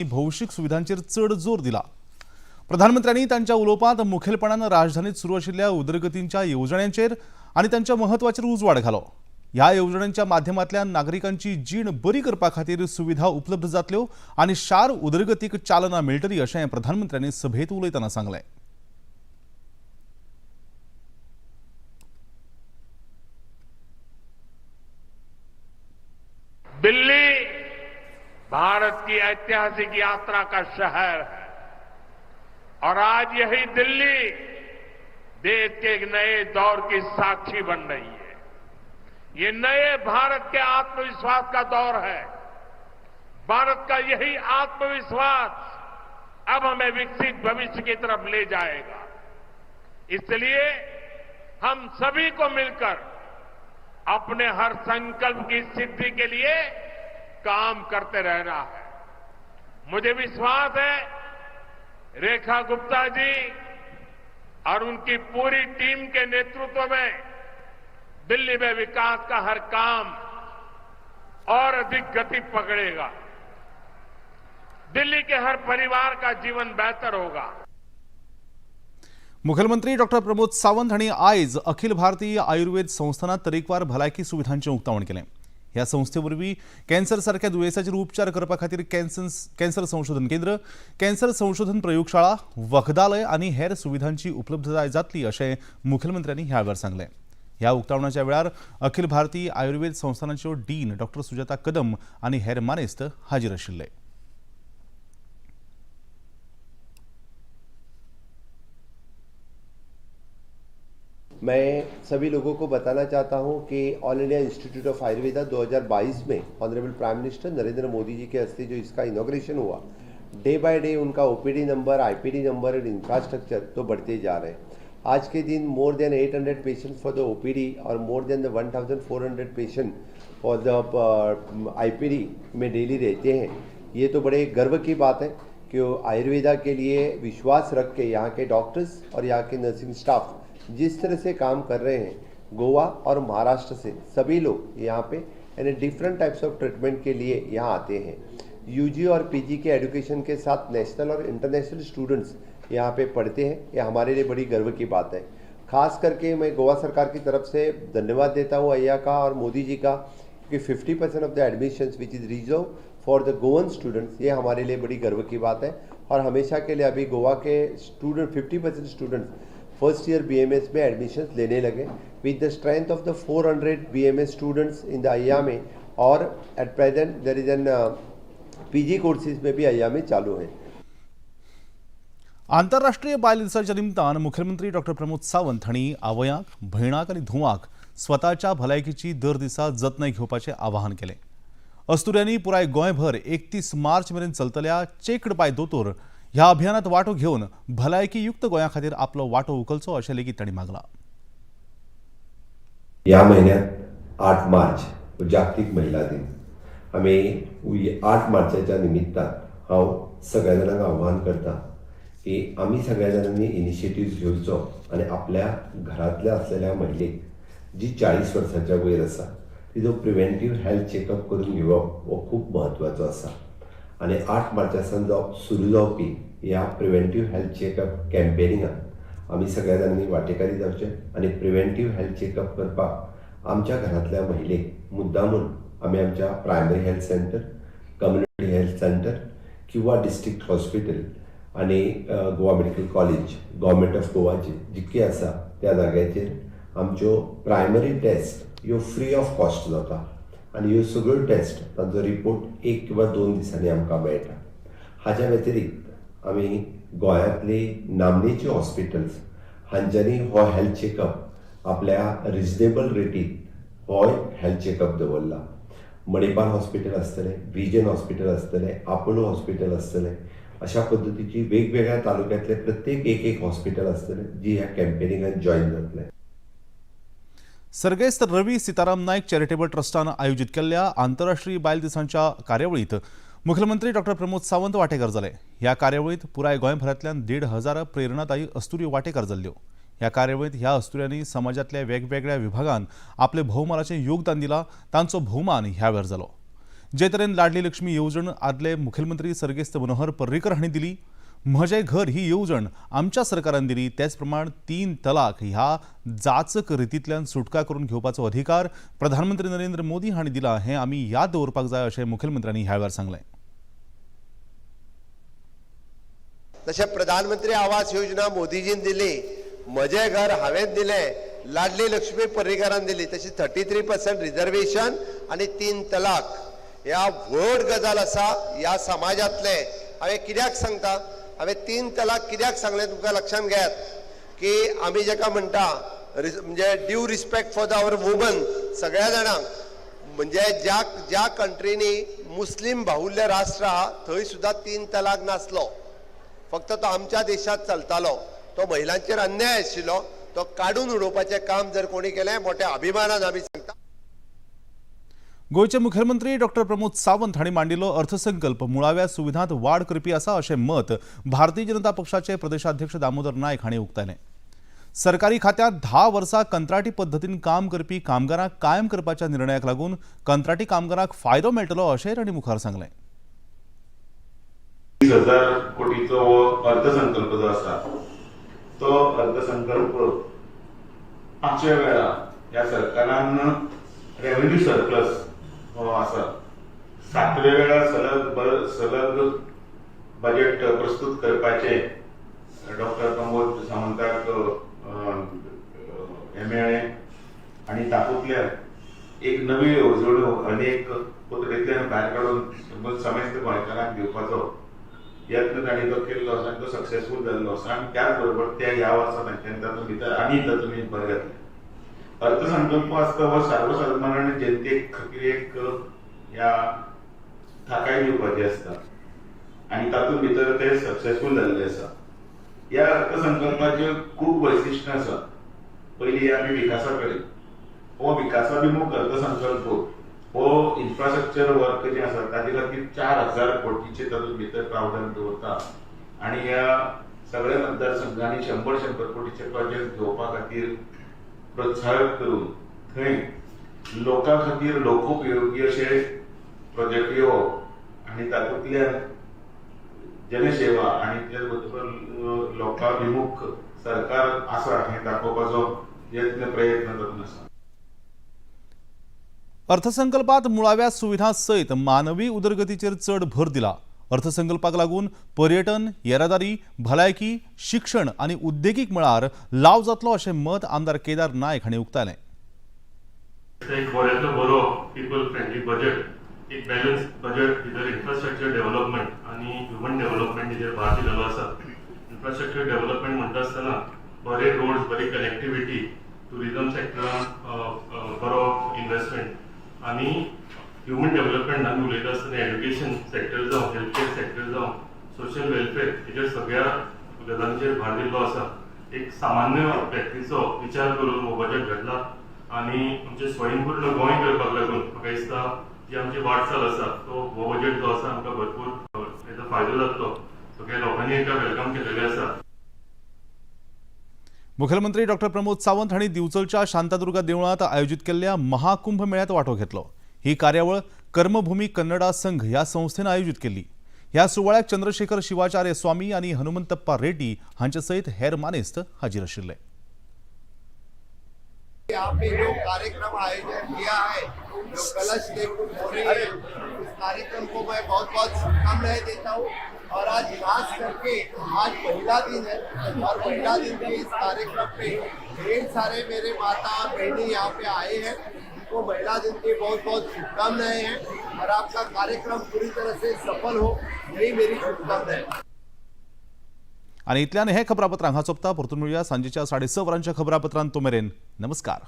भौशिक सुविधांचेर चढ जोर दिला। प्रधानमंत्र्यांनी त्यांच्या उलोवपांत मुखेलपणान राजधानीत सुरू आशिल्ल्या उदरगतींच्या येवजण्यांचेर आनी त्यांच्या महत्वाचेर उजवाड घालो। ह्या येवजण्यांच्या माध्यमांतल्यान नागरिकांची जीण बरी करपा खातीर सुविधा उपलब्ध जातल्यो आनी शार उदरगतीक चालना मेळटली अशें प्रधानमंत्र्यांनी सभेत उलयतना सांगलें। दिल्ली भारत की ऐतिहासिक यात्रा का शहर है और आज यही दिल्ली देश के एक नए दौर की साक्षी बन रही है। ये नए भारत के आत्मविश्वास का दौर है। भारत का यही आत्मविश्वास अब हमें विकसित भविष्य की तरफ ले जाएगा। इसलिए हम सभी को मिलकर अपने हर संकल्प की सिद्धि के लिए काम करते रहना है। मुझे विश्वास है रेखा गुप्ता जी और उनकी पूरी टीम के नेतृत्व में दिल्ली में विकास का हर काम और अधिक गति पकड़ेगा। दिल्ली के हर परिवार का जीवन बेहतर होगा। मुखेलमंत्री डॉक्टर प्रमोद सावंत हांणी आयज अखिल भारतीय आयुर्वेद संस्थानात तरेकवार भलायकी सुविधांचें उक्तावण केलें। ह्या संस्थे वरवीं कॅन्सर सारख्या दुयेंसाचेर उपचार करपा खातीर कॅन्सर संशोधन केंद्र, कॅन्सर संशोधन प्रयोगशाळा, वखदालय आनी हेर सुविधांची उपलब्धताय जातली अशें मुखेलमंत्र्यांनी ह्या वेळार सांगलें। ह्या उक्तावणाच्या वेळार अखिल भारतीय आयुर्वेद संस्थानाच्यो डीन डॉक्टर सुजाता कदम आनी हेर मानेस्त हाजीर आशिल्ले। मैं सभी लोगों को बताना चाहता हूं कि all India Institute of Ayurveda 2022 में honourable prime minister Narendra Modi ji के हस्ते जो इसका इनॉग्रेशन हुआ, डे बाय डे उनका OPD number, IPD number and infrastructure तो बढ़ते जा रहे हैं। आज के दिन more than 800 patient for the OPD और more than the 1400 patient for the IPD में डेली रहते हैं। ये तो बड़े गर्व की बात है कि आयुर्वेदा के लिए विश्वास रख के यहाँ के डॉक्टर्स और यहाँ के नर्सिंग स्टाफ जिस तरह से काम कर रहे हैं, गोवा और महाराष्ट्र से सभी लोग यहाँ पे यानी डिफरेंट टाइप्स ऑफ ट्रीटमेंट के लिए यहाँ आते हैं। यूजी और पीजी के एजुकेशन के साथ नेशनल और इंटरनेशनल स्टूडेंट्स यहाँ पे पढ़ते हैं। ये हमारे लिए बड़ी गर्व की बात है। खास करके मैं गोवा सरकार की तरफ से धन्यवाद देता हूँ अय्या का और मोदी जी का कि 50% of the admissions which is reserve for the Goan students, ये हमारे लिए बड़ी गर्व की बात है। और हमेशा के लिए अभी गोवा के student 50% students first year BMS में एडमिशन्स लेने लगे with the strength of the 400 BMS students in the अय्या में। और at present there is an PG courses में भी अय्या में चालू है। आंतरराष्ट्रीय बायल दिसाच्या निमतान मुखेलमंत्री डॉक्टर प्रमोद सावंत हांणी आवयांक, भयणाक आनी धुवांक स्वताच्या भलायकीची दर दिसा जतनाय घेवपाचें आवाहन केलें। अस्तुऱ्यांनी पुराय गोंयभर 31 मार्च मेरेन चलतल्या चेक्ड बाय दोतोर ह्या अभियानात वांटो घेवन भलायकी युक्त गोंया खातीर आपलो वांटो उखलचो अशें लेगीत तांणी मागलां। या महिन्यात 8 मार्च जागतिक महिला दिन। आम्ही 8 मार्चाच्या निमित्तान हांव सगळ्या जाणांक आव्हान करता की आम्ही सगळ्या जाणांनी इनिशिएटिव्ह घेवचो आणि आपल्या घरातल्या असलेल्या महिलेक जी 40 वर्सांच्या वयर आसा तिजो प्रिव्हेंटिव्ह हेल्थ चेकअप करून घेवप हो खूप महत्वाचो आसा। आणि 8 मार्चासान सुरू जावपी ह्या प्रिव्हेंटिव्ह हेल्थ चेकअप कॅम्पेनिंगात आम्ही सगळ्या जाणांनी वांटेकारी जावचे आणि प्रिव्हेंटिव्ह हेल्थ चेकअप करपाक आमच्या घरातल्या महिलेक मुद्दामून आम्ही आमच्या primary health centre, community health centre किंवा डिस्ट्रिक्ट हॉस्पिटल आणि Goa medical college government of गोवाचे जितके आसा त्या जाग्याचेर आमच्यो प्रायमरी टेस्ट ह्यो फ्री ऑफ कॉस्ट जाता आणि ह्यो सगळ्यो टेस्ट तांचो रिपोर्ट 1 किंवा 2 दिसांनी आमकां मेळटा। हाच्या व्यतिरिक्त आमी गोंयांतली नामनेची हॉस्पिटल्स हांच्यांनी हो हेल्थ चेकअप आपल्या रिजनेबल रेटीन हो हेल्थ चेकअप दवरला। मणिपाल हॉस्पिटल आसतलें, विजन हॉस्पिटल आसतलें, आपोलो हॉस्पिटल आसतलें, अशा पद्दतीची वेगवेगळ्या तालुक्यांतले प्रत्येक एक हॉस्पिटल आसतलें जी ह्या कॅम्पेनिंगात जॉईन जातले। सर्गेस्त रवी सीताराम नायक चॅरिटेबल ट्रस्टान आयोजित केल्ल्या आंतरराष्ट्रीय बायल दिसांच्या कार्यावळीत मुखेलमंत्री डॉक्टर प्रमोद सावंत वांटेकार जाले। ह्या कार्यावळीत पुराय गोंयभरांतल्यान 1,500 प्रेरणादायी अस्तुऱ्यो वांटेकार जाल्ल्यो। ह्या कार्यावळीत ह्या अस्तुऱ्यांनी समाजातल्या वेगवेगळ्या विभागांत आपले भोवमानाचें योगदान दिलां, तांचो भोवमान ह्या वेळार जालो। जे तरेन लाडली लक्ष्मी येवजण आदले मुखेलमंत्री सर्गेस्त मनोहर पर्रीकर हांणी दिली. म्हजें घर ही येवजण आमच्या सरकारान दिली. तेच प्रमाण 3 तलाक ह्या जाचक रितींतल्यान सुटका करून घेवपाचो अधिकार प्रधानमंत्री नरेंद्र मोदी हांणी दिला हें आमी याद दवरपाक जाय अशें मुखेलमंत्र्यांनी ह्या वेळार सांगलें. तशें प्रधानमंत्री आवास योजना मोदीजीन दिली, म्हजें घर हांवें दिलें, लाडली लक्ष्मी पर्रीकरान दिली. तशी 33% रिजर्वेशन आणि 3 तलाक ह्या व्हड गजाल आसा ह्या समाजातले. हांवें कित्याक सांगता, हांवें 3 तलाक कित्याक सांगलें तुमकां लक्षांत घेयात की आमी जेका म्हणटा म्हणजे due respect for our woman सगळ्या जाणांक, म्हणजे ज्या कंट्रीनी मुस्लीम बाहुल्य राष्ट्र आहा थंय सुद्धा 3 तलाक नासलो. फक्त तो आमच्या देशात चलतालो. तो महिलांचेर अन्याय आशिल्लो. तो काढून उडोवपाचें काम जर कोणी केलें मोठ्या अभिमानान आमी सांगता. गोयचे मुखेलमंत्री डॉक्टर प्रमोद सावंत हांणी मांडिल्लो अर्थसंकल्प मुळाव्या सुविधांत वाड करपी आसा अशें मत भारतीय जनता पक्षाचे प्रदेशाध्यक्ष दामोदर नायक हांणी उक्तायलें. सरकारी खात्यांत 10 वर्सां कंत्राटी पद्दतीन काम करपी कामगारांक कायम करपाच्या निर्णयाक लागून कंत्राटी कामगारांक फायदो मेळटलो अशेंय तांणी मुखार सांगलें. 30,000 कोटीचो अर्थसंकल्प जो आसा तो अर्थसंकल्प मागच्या वेळा ह्या सरकारान रेव्हेन्यू सरप्लस हो आसा 7व्या वेळा सलग बजेट प्रस्तुत करपाचे डॉक्टर प्रमोद सावंताक हे मेळ्ळें आनी तातूंतल्यान एक नवी येवजण्यो अनेक पद्दतींतल्यान भायर काडून समेस्त गोंयकारांक दिवपाचो यत्न तांणी तो केल्लो आसा आनी तो सक्सेसफूल जाल्लो आसा. आनी त्याच बरोबर त्या ह्या वर्सा तांच्यानी तातूंत भितर आनी तातूंत भर घातली. अर्थसंकल्प आसता हो सर्वसाधारण जनतेक खातीर एक ह्या थाकाय दिवपाची आसता आनी तातूंत भितर ते सक्सेसफूल जाल्ले आसा. ह्या अर्थसंकल्पाचे खूब वैशिश्ट्य आसा. पयली आमी विकासा कडेन, हो विकासाभिमुख अर्थसंकल्प हो इन्फ्रास्ट्रक्चर वर्क जे आसा ताचे खातीर 4,000 कोटीचे तातूंत भितर प्रावधान दवरता आनी ह्या सगळ्या मतदारसंघांनी 100 कोटीचे प्रोजेक्ट घेवपा खातीर प्रोत्साहन करून थंय लोकां खातीर लोकोपयोगी अशे प्रोजेक्ट येवप आनी तातूंतल्यान जनसेवा आनी त्याच बरोबर लोकाभिमुख सरकार आसा हें दाखोवपाचो यत्न प्रयत्न तातूंत आसा. अर्थसंकल्पात मुळाव्या सुविधां सयत मानवी उदरगतीचेर चड भर दिला. अर्थसंकल्पाक लागून पर्यटन, येरादारी, भलायकी, शिक्षण आनी उद्देगीक मळार लाव जातलो अशें मत आमदार केदार नायक हांणी उक्तायलें. एक बऱ्यांतलो बरो पीपल फ्रेंडली बजेट, एक बॅलन्स बजेट भितर इन्फ्रास्ट्रक्चर डेव्हलपमेंट आनी ह्युमन डेव्हलपमेंट हेजेर भार दिलेलो आसा. इन्फ्रास्ट्रक्चर डेव्हलपमेंट म्हणटा आसतना बरे रोड्स, बरी कनेक्टिविटी, टुरिजम सेक्टरान बरो इन्व्हेस्टमेंट आनी ह्युमन डेव्हलपमेंट आमी उलयता आसतना एड्युकेशन सेक्टर जावं, हेल्थ केअर सेक्टर जावं, सोशल वेलफेअर हेजेर सगळ्या गजालींचेर भार दिल्लो आसा. एक सामान्य व्यक्तीचो विचार करून हो बजेट घडला आनी आमचे स्वयंपूर्ण गोंय करपाक लागून म्हाका दिसता जी आमची वाटचाल आसा तो हो बजेट जो आसा आमकां भरपूर हेजो फायदो जातलो. सगळ्या लोकांनी हेका वेलकम केलेलें आसा. मुखेलमंत्री डॉक्टर प्रमोद सावंत हांणी दिवचलच्या शांतादुर्गा देवळांत आयोजीत केल्ल्या महाकुंभ मेळ्यात वांटो घेतलो. ही कार्यावळ कर्मभूमी कन्नडा संघ ह्या संस्थेन आयोजीत केल्ली. ह्या सुवाळ्याक चंद्रशेखर शिवाचार्य स्वामी आनी हनुमंतप्पा रेड्डी हांचे सयत हेर मानेस्त हाजीर आशिल्ले. यहाँ पे जो कार्यक्रम आयोजन किया है, जो कलश लेकर हो रही है, इस कार्यक्रम को मैं बहुत बहुत शुभकामनाएं देता हूँ. और आज खास करके आज महिला दिन है और महिला दिन के इस कार्यक्रम पे ढेर सारे मेरे माता और बहनी यहाँ पे आए हैं. उनको महिला दिन की बहुत बहुत शुभकामनाएं हैं और आपका कार्यक्रम पूरी तरह से सफल हो, यही मेरी शुभकामनाएं. आनी इतल्यान हे खबरापत्र हांगा सोंपता. परतून मेळुया सांजेच्या 6:30 वरांच्या खबरापत्रांत. तो मेरेन नमस्कार.